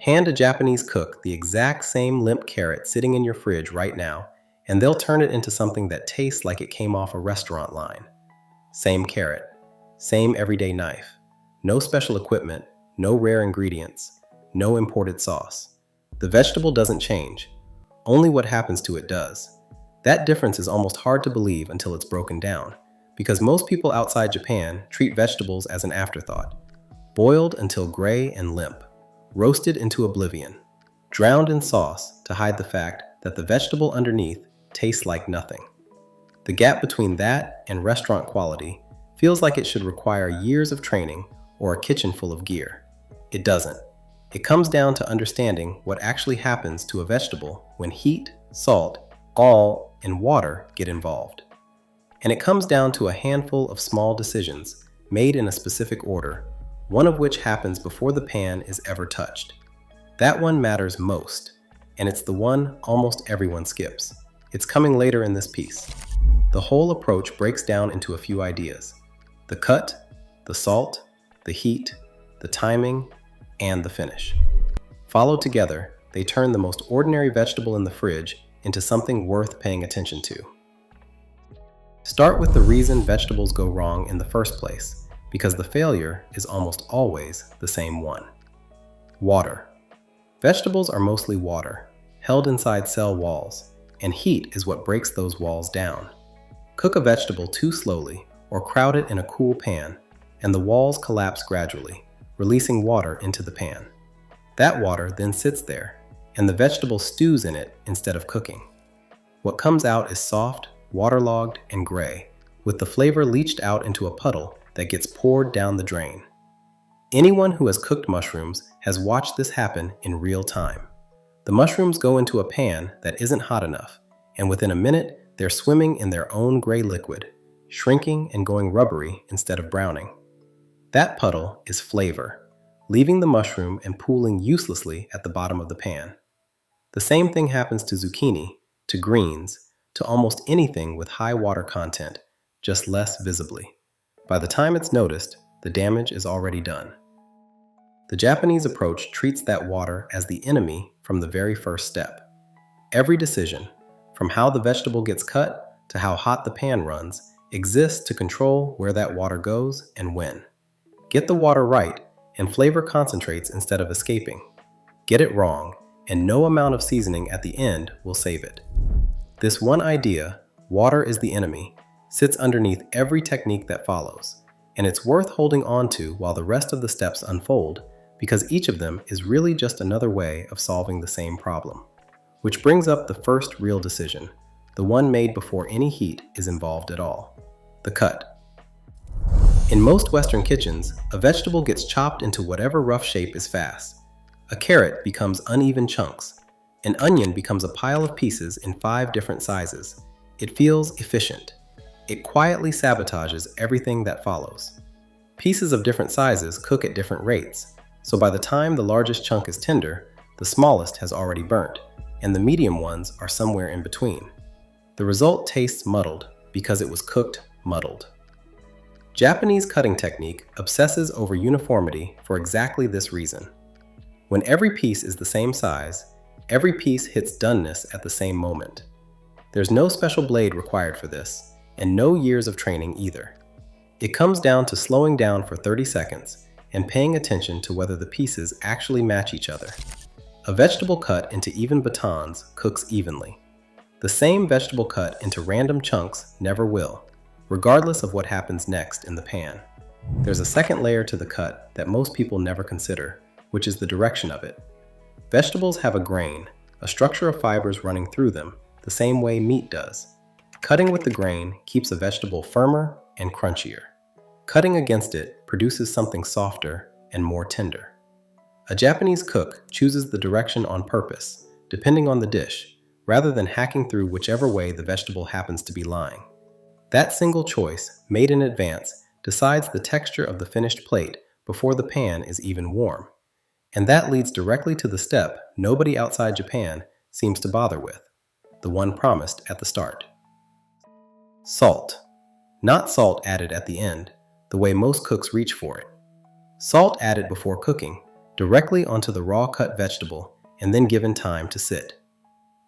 Hand a Japanese cook the exact same limp carrot sitting in your fridge right now, and they'll turn it into something that tastes like it came off a restaurant line. Same carrot, same everyday knife. No special equipment, no rare ingredients, no imported sauce. The vegetable doesn't change. Only what happens to it does. That difference is almost hard to believe until it's broken down, because most people outside Japan treat vegetables as an afterthought. Boiled until gray and limp, roasted into oblivion, drowned in sauce to hide the fact that the vegetable underneath tastes like nothing. The gap between that and restaurant quality feels like it should require years of training or a kitchen full of gear. It doesn't. It comes down to understanding what actually happens to a vegetable when heat, salt, gall, and water get involved. And it comes down to a handful of small decisions made in a specific order, one of which happens before the pan is ever touched. That one matters most, and it's the one almost everyone skips. It's coming later in this piece. The whole approach breaks down into a few ideas: the cut, the salt, the heat, the timing, and the finish. Followed together, they turn the most ordinary vegetable in the fridge into something worth paying attention to. Start with the reason vegetables go wrong in the first place, because the failure is almost always the same one. Water. Vegetables are mostly water, held inside cell walls, and heat is what breaks those walls down. Cook a vegetable too slowly or crowd it in a cool pan, and the walls collapse gradually, releasing water into the pan. That water then sits there, and the vegetable stews in it instead of cooking. What comes out is soft, waterlogged, and gray, with the flavor leached out into a puddle that gets poured down the drain. Anyone who has cooked mushrooms has watched this happen in real time. The mushrooms go into a pan that isn't hot enough, and within a minute, they're swimming in their own gray liquid, shrinking and going rubbery instead of browning. That puddle is flavor, leaving the mushroom and pooling uselessly at the bottom of the pan. The same thing happens to zucchini, to greens, to almost anything with high water content, just less visibly. By the time it's noticed, the damage is already done. The Japanese approach treats that water as the enemy from the very first step. Every decision, from how the vegetable gets cut to how hot the pan runs, exists to control where that water goes and when. Get the water right, and flavor concentrates instead of escaping. Get it wrong, and no amount of seasoning at the end will save it. This one idea, water is the enemy, sits underneath every technique that follows, and it's worth holding on to while the rest of the steps unfold, because each of them is really just another way of solving the same problem. Which brings up the first real decision, the one made before any heat is involved at all: the cut. In most Western kitchens, a vegetable gets chopped into whatever rough shape is fast. A carrot becomes uneven chunks. An onion becomes a pile of pieces in 5 different sizes. It feels efficient. It quietly sabotages everything that follows. Pieces of different sizes cook at different rates, so by the time the largest chunk is tender, the smallest has already burnt, and the medium ones are somewhere in between. The result tastes muddled because it was cooked muddled. Japanese cutting technique obsesses over uniformity for exactly this reason. When every piece is the same size, every piece hits doneness at the same moment. There's no special blade required for this, and no years of training either. It comes down to slowing down for 30 seconds and paying attention to whether the pieces actually match each other. A vegetable cut into even batons cooks evenly. The same vegetable cut into random chunks never will, regardless of what happens next in the pan. There's a second layer to the cut that most people never consider, which is the direction of it. Vegetables have a grain, a structure of fibers running through them, the same way meat does. Cutting with the grain keeps a vegetable firmer and crunchier. Cutting against it produces something softer and more tender. A Japanese cook chooses the direction on purpose, depending on the dish, rather than hacking through whichever way the vegetable happens to be lying. That single choice, made in advance, decides the texture of the finished plate before the pan is even warm. And that leads directly to the step nobody outside Japan seems to bother with, the one promised at the start. Salt. Not salt added at the end, the way most cooks reach for it. Salt added before cooking, directly onto the raw cut vegetable and then given time to sit.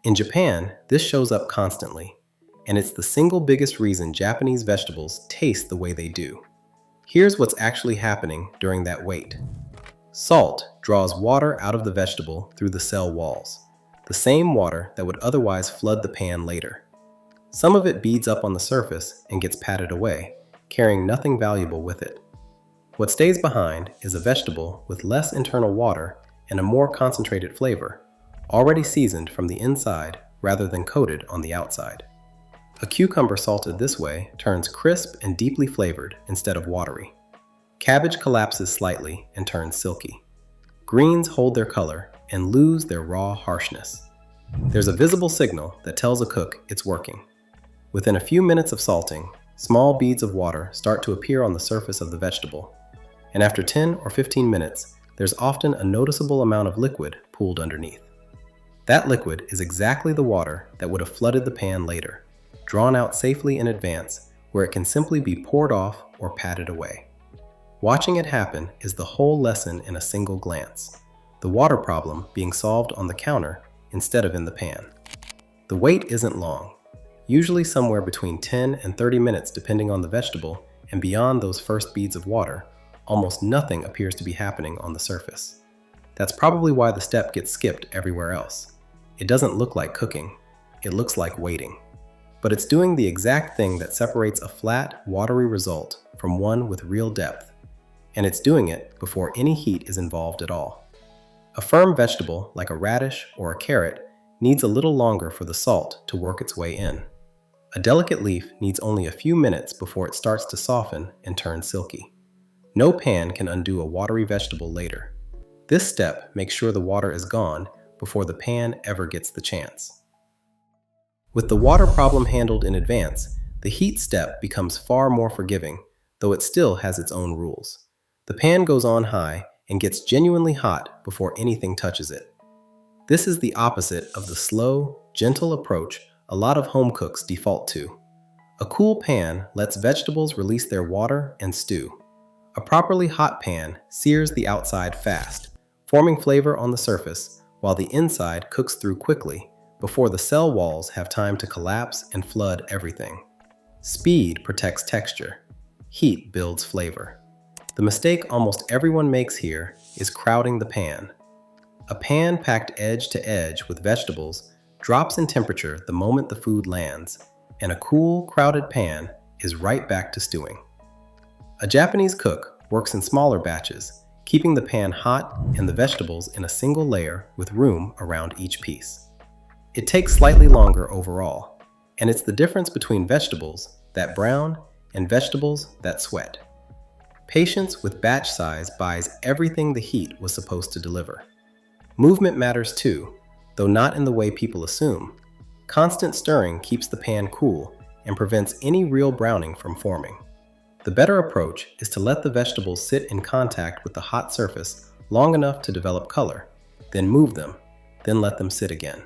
In Japan, this shows up constantly, and it's the single biggest reason Japanese vegetables taste the way they do. Here's what's actually happening during that wait. Salt draws water out of the vegetable through the cell walls, the same water that would otherwise flood the pan later. Some of it beads up on the surface and gets patted away, carrying nothing valuable with it. What stays behind is a vegetable with less internal water and a more concentrated flavor, already seasoned from the inside rather than coated on the outside. A cucumber salted this way turns crisp and deeply flavored instead of watery. Cabbage collapses slightly and turns silky. Greens hold their color and lose their raw harshness. There's a visible signal that tells a cook it's working. Within a few minutes of salting, small beads of water start to appear on the surface of the vegetable, and after 10 or 15 minutes, there's often a noticeable amount of liquid pooled underneath. That liquid is exactly the water that would have flooded the pan later, drawn out safely in advance where it can simply be poured off or patted away. Watching it happen is the whole lesson in a single glance, the water problem being solved on the counter instead of in the pan. The wait isn't long, usually somewhere between 10 and 30 minutes depending on the vegetable, and beyond those first beads of water, almost nothing appears to be happening on the surface. That's probably why the step gets skipped everywhere else. It doesn't look like cooking, it looks like waiting. But it's doing the exact thing that separates a flat, watery result from one with real depth. And it's doing it before any heat is involved at all. A firm vegetable, like a radish or a carrot, needs a little longer for the salt to work its way in. A delicate leaf needs only a few minutes before it starts to soften and turn silky. No pan can undo a watery vegetable later. This step makes sure the water is gone before the pan ever gets the chance. With the water problem handled in advance, the heat step becomes far more forgiving, though it still has its own rules. The pan goes on high and gets genuinely hot before anything touches it. This is the opposite of the slow, gentle approach a lot of home cooks default to. A cool pan lets vegetables release their water and stew. A properly hot pan sears the outside fast, forming flavor on the surface, while the inside cooks through quickly before the cell walls have time to collapse and flood everything. Speed protects texture. Heat builds flavor. The mistake almost everyone makes here is crowding the pan. A pan packed edge to edge with vegetables drops in temperature the moment the food lands, and a cool, crowded pan is right back to stewing. A Japanese cook works in smaller batches, keeping the pan hot and the vegetables in a single layer with room around each piece. It takes slightly longer overall, and it's the difference between vegetables that brown and vegetables that sweat. Patience with batch size buys everything the heat was supposed to deliver. Movement matters too, though not in the way people assume. Constant stirring keeps the pan cool and prevents any real browning from forming. The better approach is to let the vegetables sit in contact with the hot surface long enough to develop color, then move them, then let them sit again.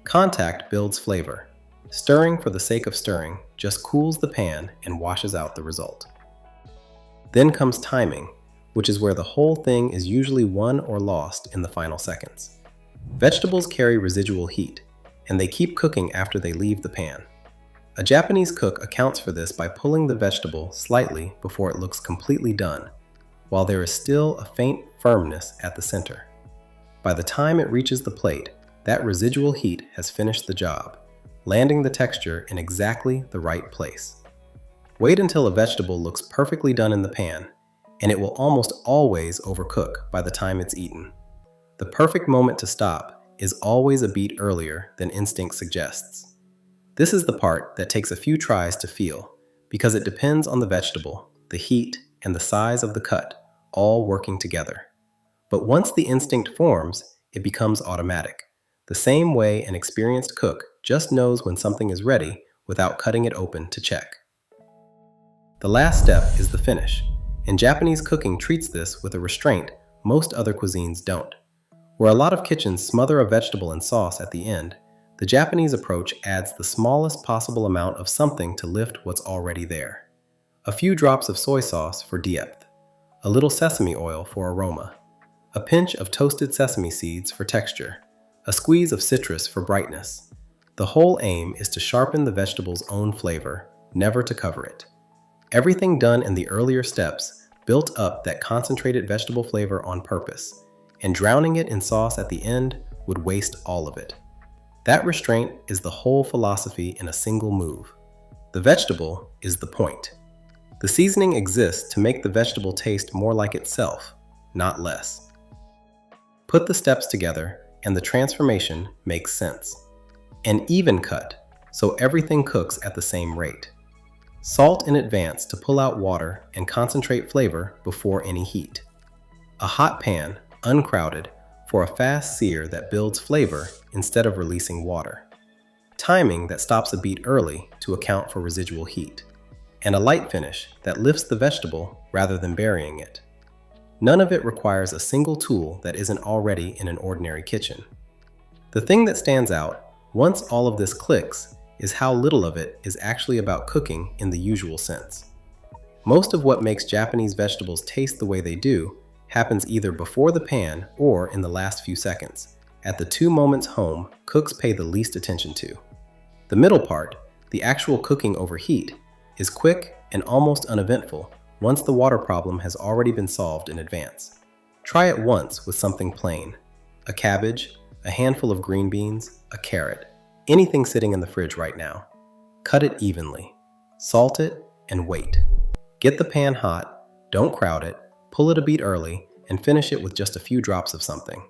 Contact builds flavor. Stirring for the sake of stirring just cools the pan and washes out the result. Then comes timing, which is where the whole thing is usually won or lost in the final seconds. Vegetables carry residual heat, and they keep cooking after they leave the pan. A Japanese cook accounts for this by pulling the vegetable slightly before it looks completely done, while there is still a faint firmness at the center. By the time it reaches the plate, that residual heat has finished the job, landing the texture in exactly the right place. Wait until a vegetable looks perfectly done in the pan, and it will almost always overcook by the time it's eaten. The perfect moment to stop is always a beat earlier than instinct suggests. This is the part that takes a few tries to feel, because it depends on the vegetable, the heat, and the size of the cut, all working together. But once the instinct forms, it becomes automatic, the same way an experienced cook just knows when something is ready without cutting it open to check. The last step is the finish, and Japanese cooking treats this with a restraint most other cuisines don't. Where a lot of kitchens smother a vegetable in sauce at the end, the Japanese approach adds the smallest possible amount of something to lift what's already there. A few drops of soy sauce for depth, a little sesame oil for aroma, a pinch of toasted sesame seeds for texture, a squeeze of citrus for brightness. The whole aim is to sharpen the vegetable's own flavor, never to cover it. Everything done in the earlier steps built up that concentrated vegetable flavor on purpose, and drowning it in sauce at the end would waste all of it. That restraint is the whole philosophy in a single move. The vegetable is the point. The seasoning exists to make the vegetable taste more like itself, not less. Put the steps together, and the transformation makes sense. An even cut, so everything cooks at the same rate. Salt in advance to pull out water and concentrate flavor before any heat. A hot pan, uncrowded, for a fast sear that builds flavor instead of releasing water. Timing that stops a beat early to account for residual heat. And a light finish that lifts the vegetable rather than burying it. None of it requires a single tool that isn't already in an ordinary kitchen. The thing that stands out, once all of this clicks, is how little of it is actually about cooking in the usual sense. Most of what makes Japanese vegetables taste the way they do happens either before the pan or in the last few seconds, at the 2 moments home cooks pay the least attention to. The middle part, the actual cooking over heat, is quick and almost uneventful once the water problem has already been solved in advance. Try it once with something plain: a cabbage, a handful of green beans, a carrot, anything sitting in the fridge right now. Cut it evenly, salt it, and wait. Get the pan hot, don't crowd it, pull it a beat early, and finish it with just a few drops of something.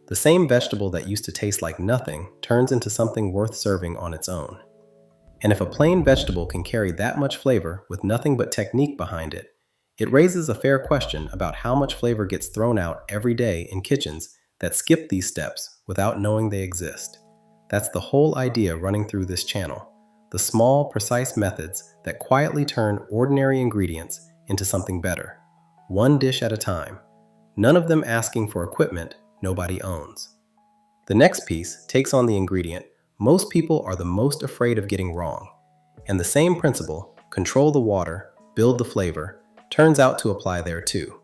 The same vegetable that used to taste like nothing turns into something worth serving on its own. And if a plain vegetable can carry that much flavor with nothing but technique behind it, it raises a fair question about how much flavor gets thrown out every day in kitchens that skip these steps without knowing they exist. That's the whole idea running through this channel. The small, precise methods that quietly turn ordinary ingredients into something better, one dish at a time. None of them asking for equipment nobody owns. The next piece takes on the ingredient most people are the most afraid of getting wrong. And the same principle, control the water, build the flavor, turns out to apply there too.